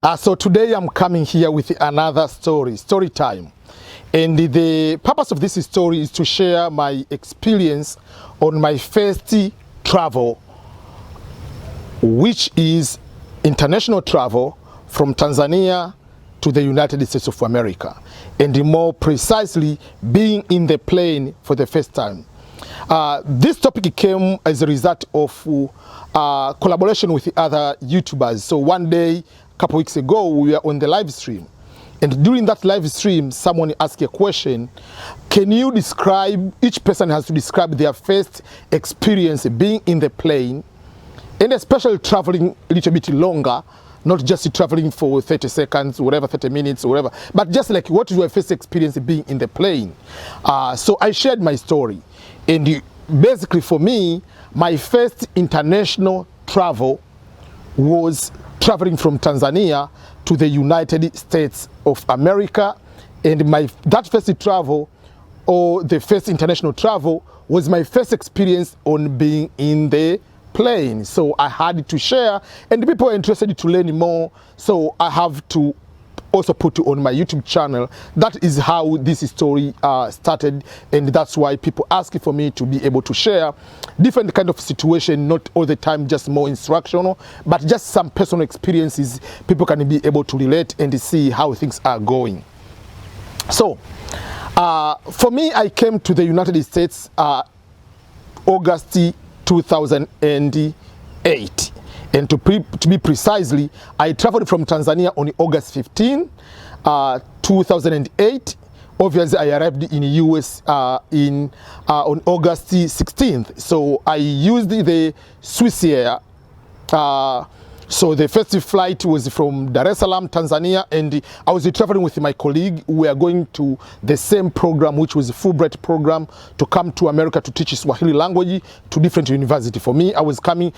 So today I'm coming here with another story time. And the purpose of this story is to share my experience on my first travel, which is international travel from Tanzania to the United States of America. And more precisely, being in the plane for the first time. This topic came as a result of collaboration with other YouTubers. So one day, a couple weeks ago, we were on the live stream. And during that live stream, someone asked a question. Can you describe, each person has to describe their first experience being in the plane, and especially traveling a little bit longer, not just traveling for 30 seconds, whatever, 30 minutes, or whatever, but just like what is your first experience being in the plane. So I shared my story. And basically for me, my first international travel was traveling from Tanzania to the United States of America. And that first travel, or the first international travel, was my first experience on being in the plane. So I had to share, and people are interested to learn more, so I have to also put it on my YouTube channel. That is how this story started, and that's why people ask for me to be able to share different kind of situation, not all the time just more instructional, but just some personal experiences people can be able to relate and see how things are going. So for me, I came to the United States August 2008. And to be precisely, I traveled from Tanzania on August 15, 2008. Obviously, I arrived in the US on August 16th. So I used the Swiss Air. So the first flight was from Dar es Salaam, Tanzania, and I was traveling with my colleague. We are going to the same program, which was a Fulbright program, to come to America to teach Swahili language to different universities. For me, I was going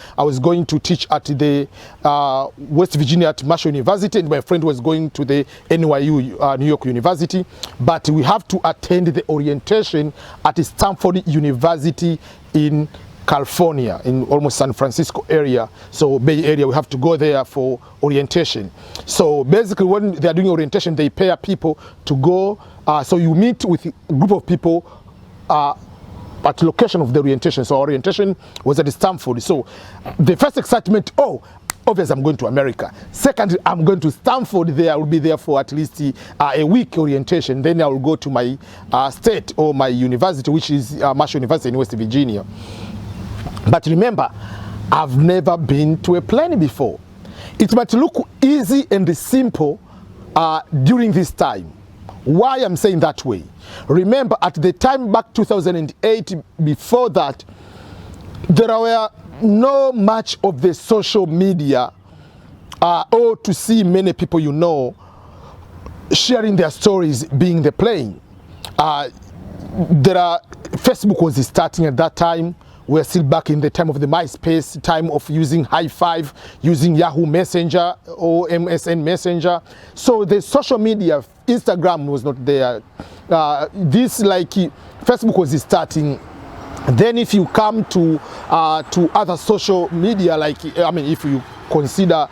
to teach at the West Virginia at Marshall University, and my friend was going to the NYU, New York University. But we have to attend the orientation at Stanford University in California, in almost San Francisco area, so Bay Area. We have to go there for orientation. So basically when they are doing orientation, they pair people to go, so you meet with a group of people at the location of the orientation. So orientation was at Stanford. So the first excitement, obviously I'm going to America. Second, I'm going to Stanford. There I will be there for at least a week orientation. Then I will go to my state or my university, which is Marshall University in West Virginia. But remember, I've never been to a plane before. It might look easy and simple during this time. Why I'm saying that way? Remember, at the time back 2008, before that, there were no much of the social media or to see many people you know sharing their stories being in the plane. Facebook was starting at that time. We're still back in the time of the MySpace, time of using High Five, using Yahoo Messenger or MSN Messenger. So the social media, Instagram was not there. Facebook was starting. Then if you come to other social media, if you consider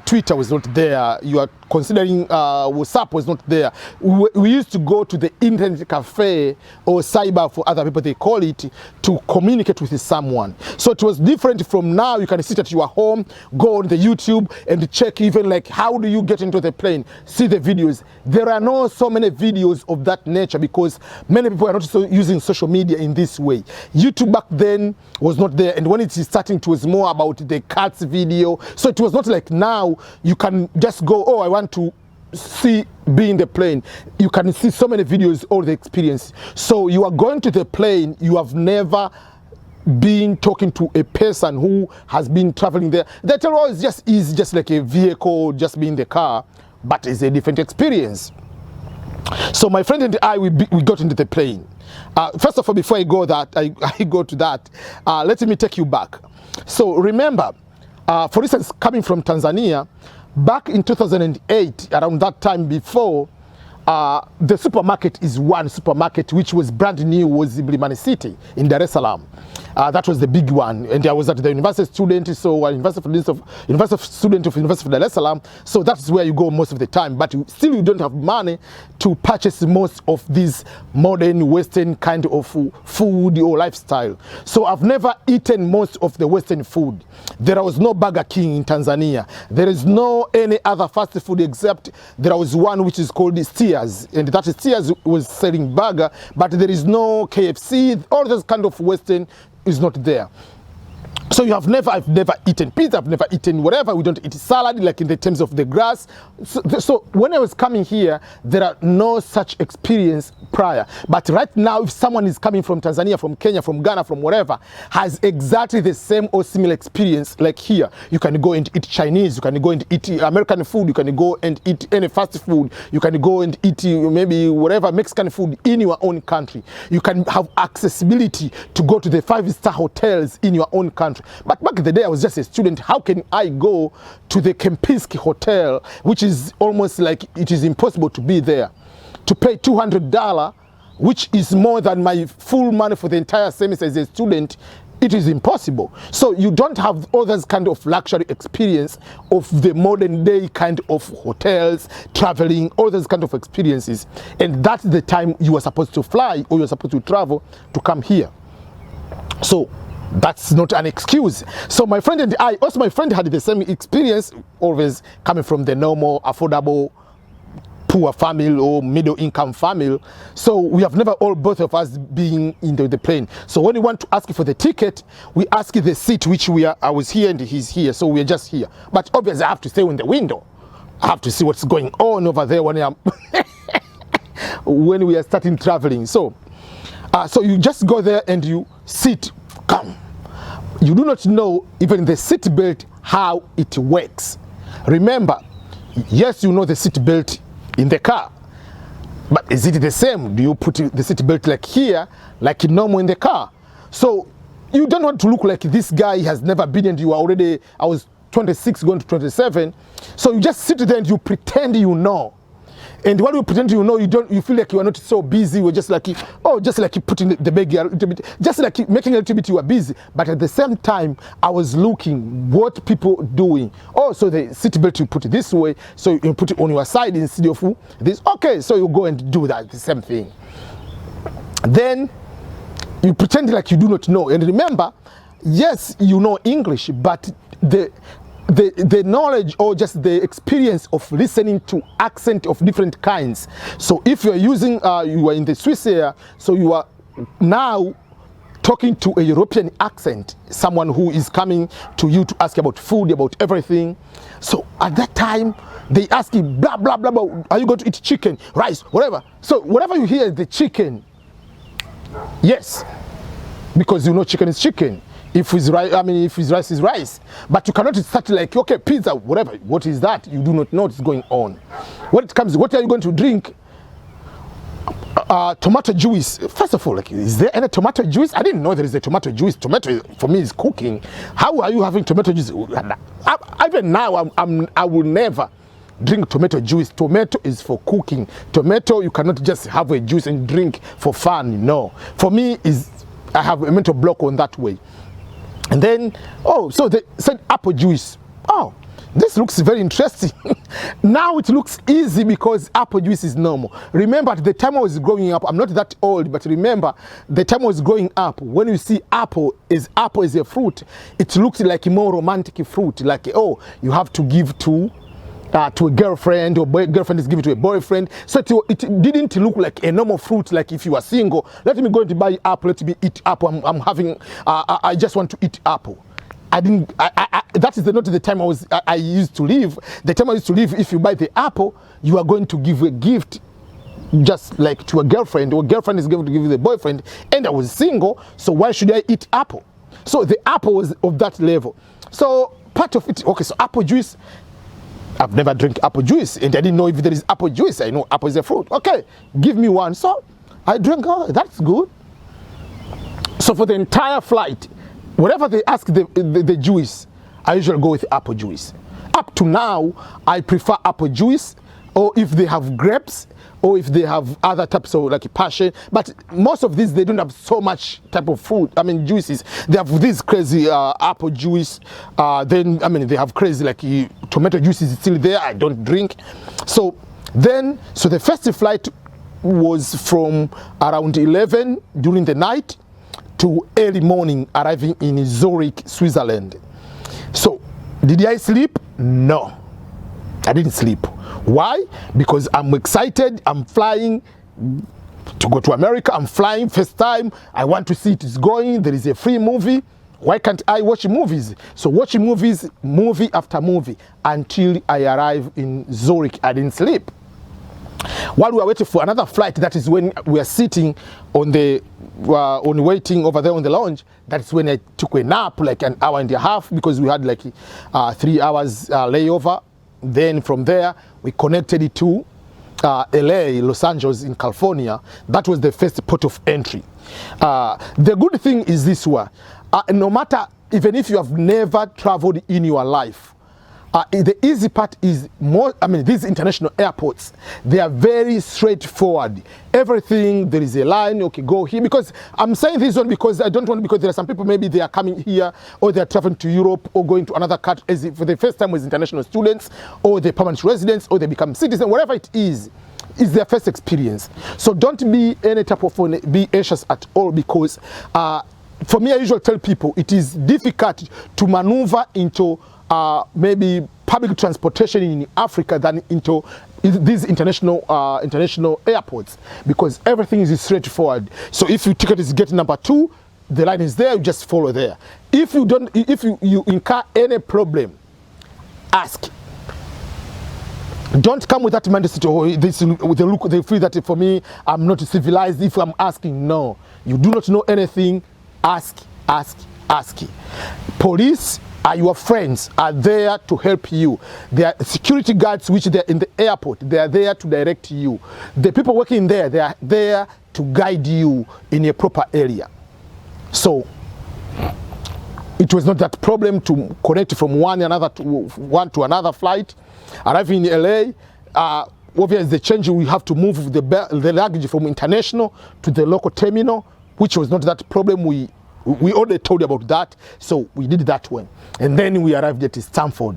Twitter was not there, you are considering WhatsApp was not there. We used to go to the internet cafe or cyber for other people, they call it, to communicate with someone. So it was different from now. You can sit at your home, go on the YouTube and check even like how do you get into the plane, see the videos. There are not so many videos of that nature because many people are not using social media in this way. YouTube back then was not there, and when it is starting, it was more about the cats video. So it was not like now you can just go, I want to be in the plane. You can see so many videos, all the experience. So you are going to the plane, you have never been talking to a person who has been traveling there. The travel is just like a vehicle, just be in the car, but it's a different experience. So my friend and I, we got into the plane. First of all, before I go to that, let me take you back. So remember, for instance, coming from Tanzania, back in 2008, around that time before, the supermarket is one supermarket which was brand new, was Mlimani City in Dar es Salaam. That was the big one, and I was at the university student, so university student of University of Dar es Salaam. So that's where you go most of the time. But still, you don't have money to purchase most of these modern Western kind of food or lifestyle. So I've never eaten most of the Western food. There was no Burger King in Tanzania. There is no any other fast food except there was one which is called Steers, and that Steers was selling burger, but there is no KFC. All those kind of Western is not there. So I've never eaten pizza, I've never eaten whatever. We don't eat salad like in the terms of the grass. So when I was coming here, there are no such experience prior. But right now, if someone is coming from Tanzania, from Kenya, from Ghana, from wherever, has exactly the same or similar experience like here. You can go and eat Chinese, you can go and eat American food, you can go and eat any fast food, you can go and eat maybe whatever Mexican food in your own country. You can have accessibility to go to the 5-star hotels in your own country. But back in the day, I was just a student. How can I go to the Kempinski Hotel, which is almost like it is impossible to be there, to pay $200, which is more than my full money for the entire semester as a student? It is impossible. So you don't have all this kind of luxury experience of the modern day kind of hotels, traveling, all those kind of experiences. And that's the time you are supposed to fly or you're supposed to travel to come here. So that's not an excuse. So my friend and I, also my friend had the same experience, always coming from the normal, affordable, poor family or middle income family. So we have never both of us being into the plane. So when we want to ask for the ticket, we ask the seat which I was here and he's here. So we're just here. But obviously I have to stay in the window. I have to see what's going on over there when when we are starting traveling. So you just go there and you sit, come. You do not know even the seat belt how it works. Remember, yes, you know the seat belt in the car, but is it the same? Do you put the seat belt like here, like normal in the car? So you don't want to look like this guy has never been, and you are already, I was 26 going to 27. So you just sit there and you pretend you know. And while you pretend you know, you feel like you are not so busy. You're just like, just like you putting the bag a little bit, just like making a little bit you are busy. But at the same time, I was looking what people doing. Oh, so the seat belt you put it this way, so you put it on your side instead of this. Okay, so you go and do that, the same thing. Then you pretend like you do not know. And remember, yes, you know English, but the knowledge or just the experience of listening to accent of different kinds. So if you're using, you are in the Swiss area, so you are now talking to a European accent, someone who is coming to you to ask about food, about everything. So at that time, they ask you, blah, blah, blah, blah, are you going to eat chicken, rice, whatever. So whatever you hear is the chicken. Yes, because you know chicken is chicken. If it's rice, if it's rice is rice. But you cannot start like, okay, pizza, whatever. What is that? You do not know what's going on. When it comes, what are you going to drink? Tomato juice. First of all, like, is there any tomato juice? I didn't know there is a tomato juice. Tomato for me is cooking. How are you having tomato juice? Even now, I will never drink tomato juice. Tomato is for cooking. Tomato, you cannot just have a juice and drink for fun. No. For me, I have a mental block on that way. And then, so they said apple juice. Oh, this looks very interesting. Now it looks easy because apple juice is normal. Remember, at the time I was growing up, I'm not that old, but remember, the time I was growing up, when you see apple is a fruit, it looks like a more romantic fruit. Like, you have to give to a girlfriend, or girlfriend is giving to a boyfriend. So it didn't look like a normal fruit, like if you are single. Let me go and buy apple, let me eat apple. I just want to eat apple. That is not the time I used to live. The time I used to live, if you buy the apple, you are going to give a gift just like to a girlfriend, or girlfriend is going to give the boyfriend, and I was single, so why should I eat apple? So the apple was of that level. So part of it, okay, so apple juice, I've never drank apple juice, and I didn't know if there is apple juice. I know apple is a fruit. Okay, give me one. So I drank, that's good. So for the entire flight, whatever they ask the juice, I usually go with apple juice. Up to now, I prefer apple juice. or if they have grapes, or if they have other types of like passion. But most of these, they don't have so much type of fruit, I mean juices. They have this crazy apple juice, then I mean they have crazy like tomato juice is still there, I don't drink. So the first flight was from around 11 during the night to early morning, arriving in Zurich, Switzerland. So did I sleep? No, I didn't sleep. Why? Because I'm excited, I'm flying to go to America, I'm flying first time, I want to see it is going, there is a free movie. Why can't I watch movies? So watching movies, movie after movie, until I arrive in Zurich. I didn't sleep. While we were waiting for another flight, that is when we are sitting on the waiting over there on the lounge. That's when I took a nap, like an hour and a half, because we had like 3 hours layover. Then from there, we connected it to LA, Los Angeles in California. That was the first port of entry. The good thing is this one. No matter, even if you have never traveled in your life, the easy part is more, I mean, these international airports, they are very straightforward. Everything, there is a line, okay, go here. Because I'm saying this one because I don't want, because there are some people, maybe they are coming here, or they are traveling to Europe, or going to another country as for the first time as international students, or they're permanent residents, or they become citizens, whatever it is their first experience. So don't be any type of, be anxious at all, because for me, I usually tell people it is difficult to maneuver into maybe public transportation in Africa than into these international airports, because everything is straightforward. So if your ticket is gate number 2, the line is there, you just follow there. If you don't, if you incur any problem, ask. Don't come with that mindset, oh, this with the look, they feel that for me, I'm not civilized if I'm asking. No, you do not know anything. Ask. Police are your friends, are there to help you. They are security guards which they're in the airport. They are there to direct you. The people working there, they are there to guide you in a proper area. So it was not that problem to connect from one to another flight. Arriving in LA, obviously the change, we have to move the luggage from international to the local terminal, which was not that problem. We already told you about that, so we did that one. And then we arrived at Stanford.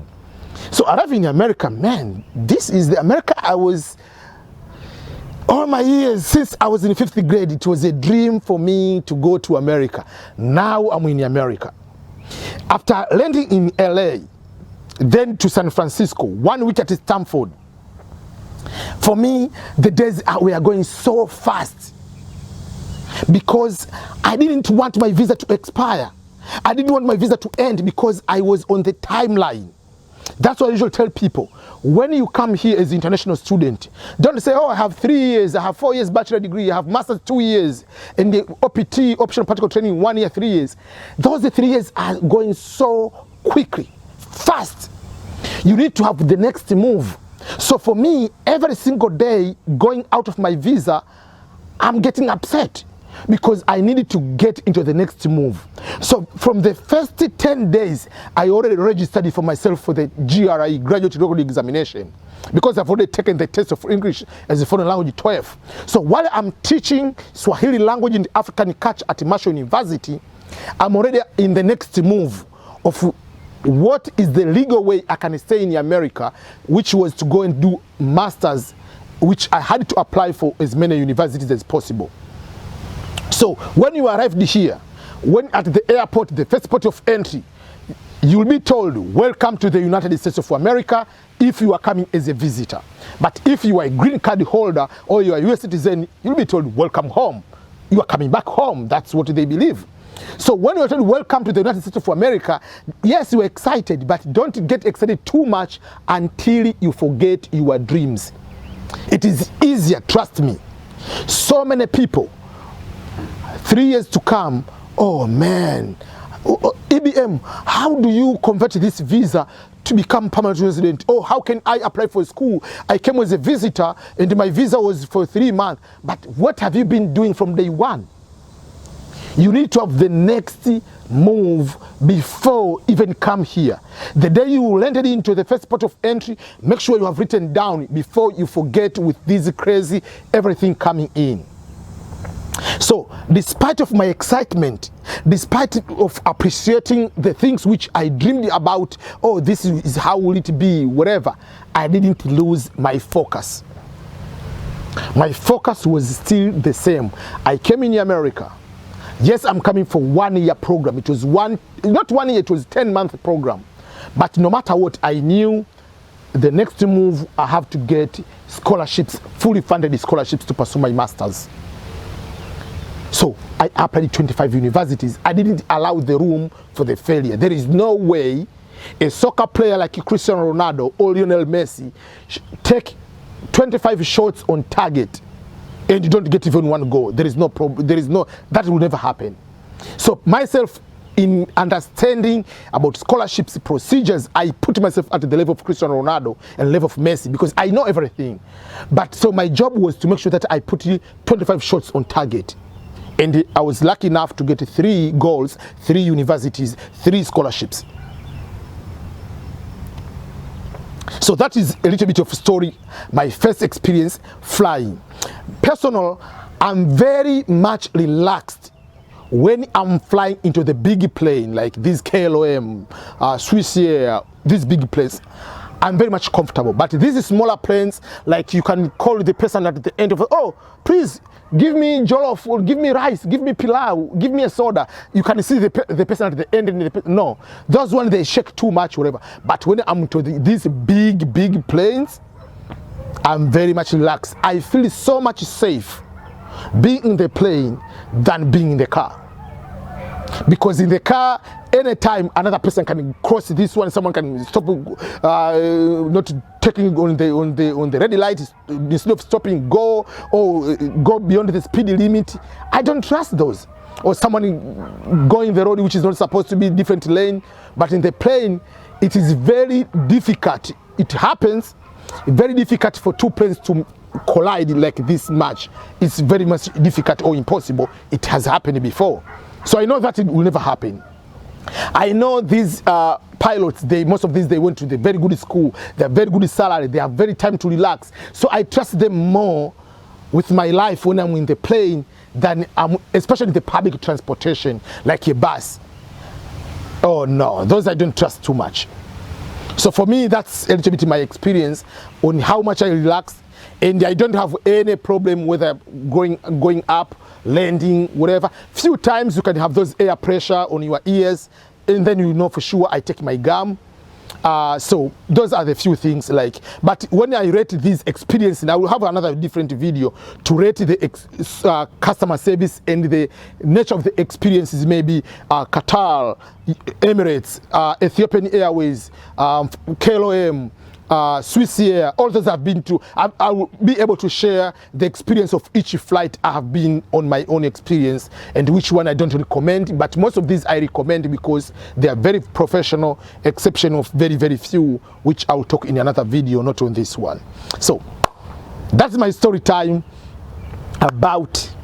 So arriving in America, man, this is the America I was, all my years, since I was in 5th grade, it was a dream for me to go to America. Now I'm in America. After landing in LA, then to San Francisco, 1 week at Stanford, for me, the days were going so fast, because I didn't want my visa to expire. I didn't want my visa to end, because I was on the timeline. That's what I usually tell people. When you come here as an international student, don't say, oh, I have 3 years, I have 4 years bachelor degree, I have master's 2 years, and the OPT, optional practical training, 1 year, 3 years. Those 3 years are going so quickly, fast. You need to have the next move. So for me, every single day going out of my visa, I'm getting upset, because I needed to get into the next move. So from the first 10 days, I already registered for myself for the GRE, Graduate Recording Examination, because I've already taken the test of English as a foreign language 12. So while I'm teaching Swahili language in the African culture at Marshall University, I'm already in the next move of what is the legal way I can stay in America, which was to go and do masters, which I had to apply for as many universities as possible. So when you arrived here, when at the airport, the first port of entry, you'll be told, welcome to the United States of America, if you are coming as a visitor. But if you are a green card holder or you are a US citizen, you'll be told, welcome home. You are coming back home. That's what they believe. So when you are told, welcome to the United States of America, yes, you are excited, but don't get excited too much until you forget your dreams. It is easier, trust me. So many people, 3 years to come, oh man, EBM, how do you convert this visa to become permanent resident? Oh, how can I apply for school? I came as a visitor and my visa was for 3 months. But what have you been doing from day one? You need to have the next move before even come here. The day you landed into the first port of entry, make sure you have written down before you forget with this crazy everything coming in. So despite of my excitement, despite of appreciating the things which I dreamed about, oh, this is how will it be, whatever, I didn't lose my focus. My focus was still the same. I came in America. Yes, I'm coming for 1 year program. It was not 1 year, it was 10-month program. But no matter what, I knew the next move, I have to get scholarships, fully funded scholarships to pursue my master's. So I applied 25 universities. I didn't allow the room for the failure. There is no way a soccer player like Cristiano Ronaldo or Lionel Messi take 25 shots on target and you don't get even 1 goal. There is no problem. That will never happen. So myself, in understanding about scholarships procedures, I put myself at the level of Cristiano Ronaldo and level of Messi because I know everything. But so my job was to make sure that I put 25 shots on target. And I was lucky enough to get 3 goals, 3 universities, 3 scholarships. So that is a little bit of a story, my first experience flying. Personal, I'm very much relaxed when I'm flying into the big plane, like this KLM, Swissair, these big planes. I'm very much comfortable. But these smaller planes, like you can call the person at the end of it, oh, please, give me jollof, or give me rice, give me pilau, give me a soda. You can see the person at the end. And no, those ones, they shake too much, whatever. But when I'm to these big planes, I'm very much relaxed. I feel so much safe being in the plane than being in the car. Because in the car, anytime another person can cross this one, someone can stop, not taking on the red light, instead of stopping, go beyond the speed limit. I don't trust those. Or someone going the road which is not supposed to be different lane, but in the plane, it is very difficult. It happens, very difficult for 2 planes to collide like this much. It's very much difficult or impossible. It has happened before. So I know that it will never happen. I know these pilots, most of these, they went to the very good school, they have very good salary, they have very time to relax. So I trust them more with my life when I'm in the plane than especially the public transportation, like a bus. Oh no, those I don't trust too much. So for me, that's a little bit my experience on how much I relax, and I don't have any problem whether going up, landing, whatever. Few times you can have those air pressure on your ears, and then you know for sure I take my gum. So those are the few things like, but when I rate these experiences, and I will have another different video to rate the customer service and the nature of the experiences, maybe Qatar, Emirates, Ethiopian Airways, KLM, Swissair, all those I've been to. I will be able to share the experience of each flight I have been on, my own experience, and which one I don't recommend. But most of these I recommend because they are very professional, exception of very, very few, which I will talk in another video, not on this one. So that's my story time about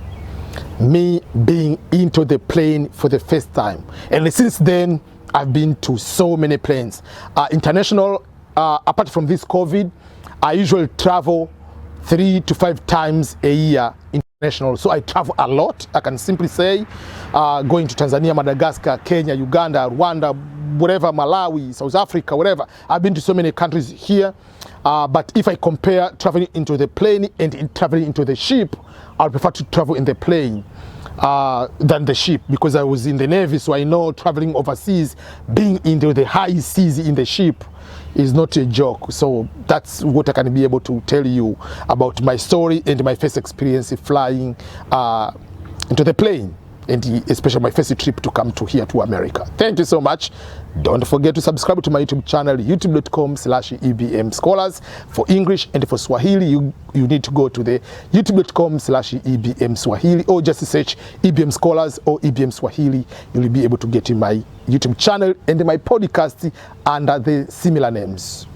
me being into the plane for the first time. And since then, I've been to so many planes. International, apart from this COVID, I usually travel 3 to 5 times a year international. So I travel a lot, I can simply say, going to Tanzania, Madagascar, Kenya, Uganda, Rwanda, whatever, Malawi, South Africa, whatever. I've been to so many countries here. But if I compare traveling into the plane and traveling into the ship, I would prefer to travel in the plane than the ship, because I was in the Navy, so I know traveling overseas, being into the high seas in the ship is not a joke. So that's what I can be able to tell you about my story and my first experience flying into the plane, and especially my first trip to come to here to America. Thank you so much. Don't forget to subscribe to my YouTube channel, youtube.com/EBMSCHOLARS. For English and for Swahili, you need to go to the youtube.com/EBMSwahili, or just search EBM Scholars or EBM Swahili. You'll be able to get in my YouTube channel and my podcast under the similar names.